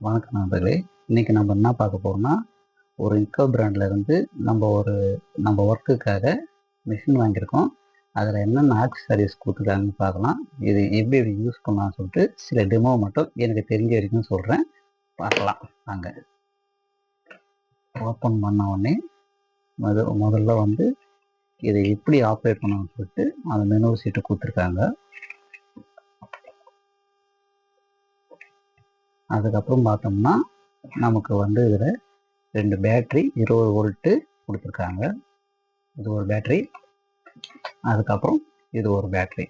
வணக்கம் நண்பர்களே. இன்றைக்கி நம்ம என்ன பார்க்க போகிறோம்னா, ஒரு இன்கோ பிராண்ட்லேருந்து நம்ம ஒர்க்குக்காக மிஷின் வாங்கியிருக்கோம். அதில் என்னென்ன ஆக்சஸரீஸ் கொடுத்துருக்காங்கன்னு பார்க்கலாம். இது எப்படி யூஸ் பண்ணலாம்னு சொல்லிட்டு சில டெமோ மட்டும் எனக்கு தெரிஞ்ச வரைக்கும் சொல்கிறேன். பார்க்கலாம் வாங்க. ஓப்பன் பண்ண உடனே முதல்ல வந்து இதை எப்படி ஆப்ரேட் பண்ணணும்னு சொல்லிட்டு அந்த மெனு சீட்டை கொடுத்துருக்காங்க. அதுக்கப்புறம் பார்த்தோம்னா நமக்கு வந்து இதில் 2 பேட்ரி 20 வோல்ட்டு கொடுத்துருக்காங்க. இது ஒரு பேட்ரி, அதுக்கப்புறம் இது ஒரு பேட்ரி,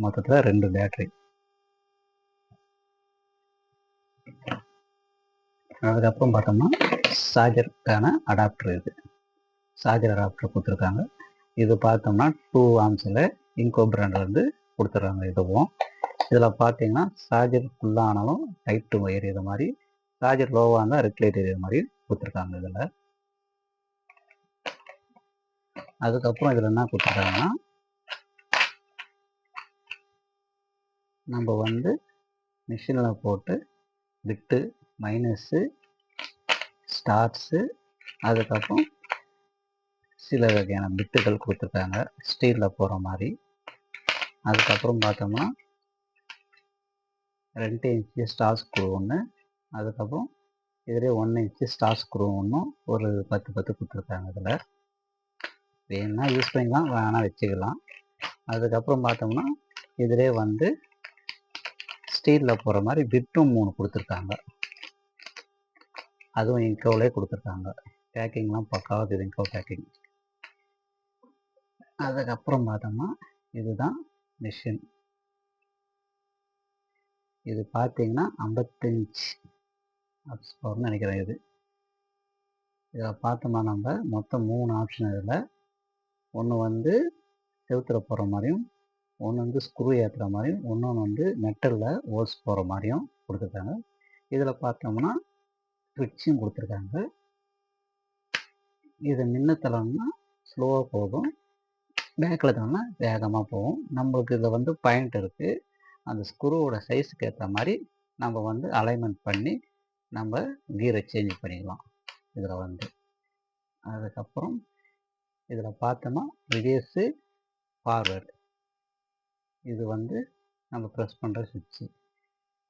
மொத்தத்தில் 2 பேட்ரி. அதுக்கப்புறம் பார்த்தோம்னா சார்ஜருக்கான அடாப்டர், இது சார்ஜர் அடாப்டர் கொடுத்துருக்காங்க. இது பார்த்தோம்னா 2 ஆம்ஸில் இன்கோ பிராண்ட்லேருந்து கொடுத்துட்றாங்க. இதுவும் இதில் பார்த்தீங்கன்னா சார்ஜர் ஃபுல்லாக ஆனாலும் லைட்டு எரியுற மாதிரி, சார்ஜர் லோவாக இருந்தால் ரெட் லைட் எரியுற மாதிரி கொடுத்துருக்காங்க இதில். அதுக்கப்புறம் இதில் என்ன கொடுத்துருக்காங்கன்னா, நம்ம வந்து மிஷினில் போட்டு பிட்டு மைனஸு ஸ்டார்ட்ஸு அதுக்கப்புறம் சில வகையான பிட்டுகள் கொடுத்துருக்காங்க ஸ்டீலில் போகிற மாதிரி. அதுக்கப்புறம் பார்த்தோம்னா 2 இன்ச்சு ஸ்டார் ஸ்க்ரூ ஒன்று, அதுக்கப்புறம் இதிலே 1 இன்ச்சு ஸ்டார் ஸ்க்ரூ ஒன்றும் ஒரு 10 கொடுத்துருக்காங்க. இதில் வேணும்னா யூஸ் பண்ணிக்கலாம், வேணால் வச்சுக்கலாம். அதுக்கப்புறம் பார்த்தோம்னா இதிலே வந்து ஸ்டீலில் போகிற மாதிரி பிட்டும் 3 கொடுத்துருக்காங்க. அதுவும் இன்கோவிலே கொடுத்துருக்காங்க. பேக்கிங்லாம் பக்காவாக இருக்குது, இன்கோ பேக்கிங். அதுக்கப்புறம் பார்த்தோம்னா இதுதான் மிஷின். இது பார்த்தீங்கன்னா 55 ஆப்ஸ் பவர்னு நினைக்கிறேன். இதில் பார்த்தோம்னா நம்ம மொத்தம் 3 ஆப்ஷன். இதில் ஒன்று வந்து செவுத்தில் போகிற மாதிரியும், ஒன்று வந்து ஸ்க்ரூ ஏற்றுற மாதிரியும், இன்னொன்று வந்து மெட்டலில் ஹோல்ஸ் போகிற மாதிரியும் கொடுத்துருக்காங்க. இதில் பார்த்தோம்னா ஸ்விட்சும் கொடுத்துருக்காங்க. இதை முன்ன தள்ளணும்னா ஸ்லோவாக போகும், பேக்கில் தள்ளனா வேகமாக போகும். நம்மளுக்கு இதில் வந்து பாயிண்ட் இருக்குது. அந்த ஸ்க்ரூவோட சைஸுக்கு ஏற்ற மாதிரி நம்ம வந்து அலைன்மெண்ட் பண்ணி நம்ம கீரை சேஞ்ச் பண்ணிக்கலாம் இதில் வந்து. அதுக்கப்புறம் இதில் பார்த்தோம்னா ரிவர்ஸு ஃபார்வேர்டு, இது வந்து நம்ம ப்ரெஸ் பண்ணுற சுவிட்சு.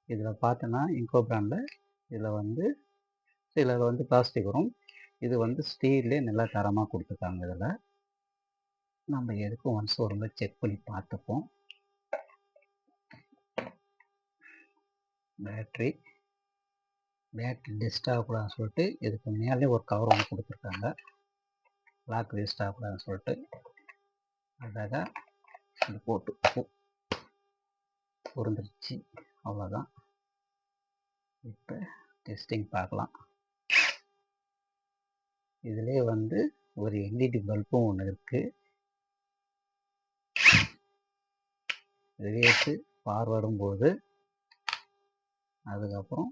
இதில் பார்த்தோன்னா இன்கோ பிராண்டில் இதில் வந்து சிலர் வந்து பிளாஸ்டிக் வரும், இது வந்து ஸ்டீல்லே நல்லா தரமாக கொடுத்துருக்காங்க. இதில் நம்ம எதுக்கும் ஒன்ஸ் ஒரு முறை செக் பண்ணி பார்த்துப்போம். பேட்ரி டெஸ்ட் ஆகக்கூடாதுன்னு சொல்லிட்டு இதுக்கு மேலே ஒரு கவர் ஒன்று கொடுத்துருக்காங்க, லாக் வேஸ்ட் ஆகக்கூடாதுன்னு சொல்லிட்டு. அதாக இது போட்டு பொருந்துருச்சு, அவ்வளோதான். இப்போ டெஸ்டிங் பார்க்கலாம். இதிலே வந்து ஒரு எல்இடி பல்பும் ஒன்று இருக்குது. ரிவர்ஸு ஃபார்வேர்டும் போது, அதுக்கப்புறம்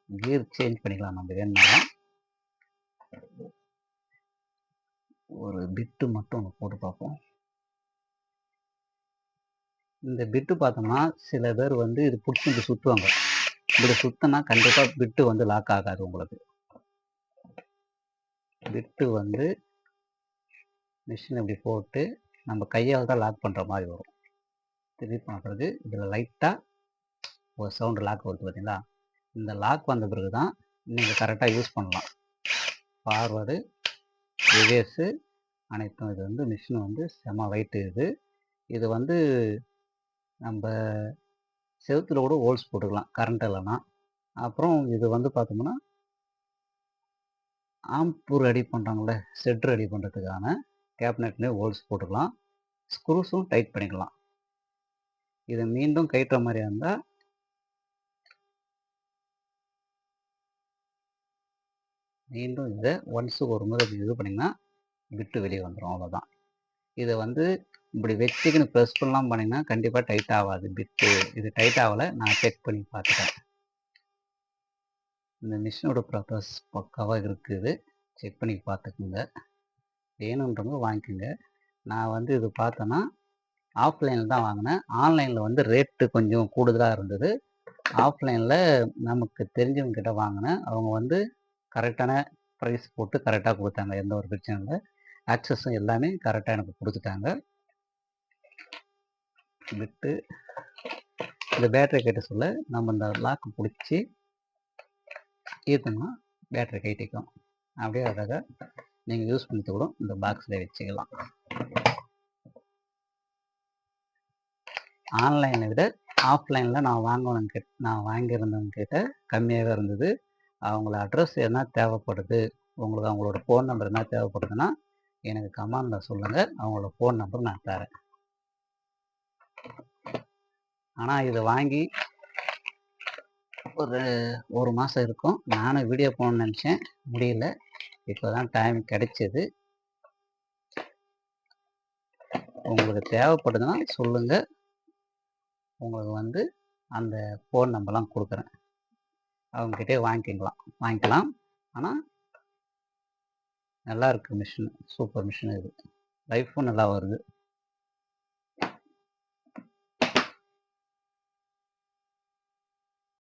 கியர் சேஞ்ச் பண்ணிக்கலாம் நம்ம வேணும்னா. ஒரு பிட்டு மட்டும் ஒன்று போட்டு பார்ப்போம். இந்த பிட்டு பார்த்தோம்னா சில பேர் வந்து இது பிடிச்சி சுற்றுவாங்க. இப்படி சுற்றினா கண்டிப்பாக பிட்டு வந்து லாக் ஆகாது. உங்களுக்கு பிட்டு வந்து மிஷின் இப்படி போட்டு நம்ம கையால் தான் லாக் பண்ணுற மாதிரி வரும். திருப்பி பண்ணுறது இதில் லைட்டாக ஒரு சவுண்டு லாக் வருது பார்த்தீங்களா? இந்த லாக் வந்த பிறகு தான் நீங்கள் கரெக்டாக யூஸ் பண்ணலாம். ஃபார்வேர்டு ரிவர்ஸு அனைத்தும். இது வந்து மிஷின் வந்து செம வெயிட்டு. இது வந்து நம்ம செவுத்தில் கூட ஹோல்ஸ் போட்டுக்கலாம் கரண்ட் இல்லைன்னா. அப்புறம் இது வந்து பார்த்தோம்னா ஆம்ப் ரெடி பண்ணுறாங்களே, செட் ரெடி பண்ணுறதுக்கான கேபினெட்லேயே ஹோல்ஸ் போட்டுக்கலாம், ஸ்க்ரூஸும் டைட் பண்ணிக்கலாம். இதை மீண்டும் கட்டுற மாதிரியா இருந்தால் மீண்டும் இதை ஒன்ஸுக்கு ஒரு முறை இது பண்ணிங்கன்னா பிட்டு வெளியே வந்துடும், அவ்வளோதான். இதை வந்து இப்படி வச்சுக்கின்னு ப்ரெஸ் பண்ணலாம் பண்ணிங்கன்னா கண்டிப்பாக டைட் ஆகாது பிட்டு. இது டைட் ஆகலை, நான் செக் பண்ணி பார்த்துட்டேன். இந்த மிஷினோட ப்ராசஸ் பக்காவாக இருக்குது, செக் பண்ணி பார்த்துக்குங்க. வேணுன்றவங்க வாங்கிக்கோங்க. நான் வந்து இது பார்த்தேன்னா ஆஃப்லைனில் தான் வாங்கினேன். ஆன்லைனில் வந்து ரேட்டு கொஞ்சம் கூடுதலாக இருந்தது, ஆஃப்லைனில் நமக்கு தெரிஞ்சவங்க கிட்ட வாங்கினேன். அவங்க வந்து கரெக்டான ப்ரைஸ் போட்டு கரெக்டாக கொடுத்தாங்க. எந்த ஒரு பிரச்சனையும் இல்லை. ஆக்சஸும் எல்லாமே கரெக்டாக எனக்கு கொடுத்துட்டாங்க. விட்டு இந்த பேட்டரி கட்ட சொல்ல நம்ம இந்த லாக்கு பிடிச்சி ஈர்த்தோம்னா பேட்டரி கைட்டிக்கும். அப்படியே அழகாக நீங்கள் யூஸ் பண்ணிட்டு கூட இந்த பாக்ஸில் வச்சுக்கலாம். ஆன்லைனை விட ஆஃப்லைனில் நான் வாங்கியிருந்தவங்க கிட்ட கம்மியாகவே இருந்தது. அவங்கள அட்ரஸ் என்ன தேவைப்படுது, உங்களுக்கு அவங்களோட ஃபோன் நம்பர் என்ன தேவைப்படுதுன்னா எனக்கு கமெண்டில் சொல்லுங்கள். அவங்களோட ஃபோன் நம்பர் நான் தரேன். ஆனால் இதை வாங்கி ஒரு மாதம் இருக்கும். நானும் வீடியோ போகணுன்னு நினச்சேன், முடியல. இப்போ தான் டைம் கிடைச்சிது. உங்களுக்கு தேவைப்படுதுன்னா சொல்லுங்கள். உங்களுக்கு வந்து அந்த ஃபோன் நம்பர்லாம் கொடுக்குறேன். அவங்ககிட்டே வாங்கிக்கலாம். ஆனால் நல்லா இருக்குது மிஷின். சூப்பர் மிஷின் இது. லைஃப்பும் நல்லா வருது.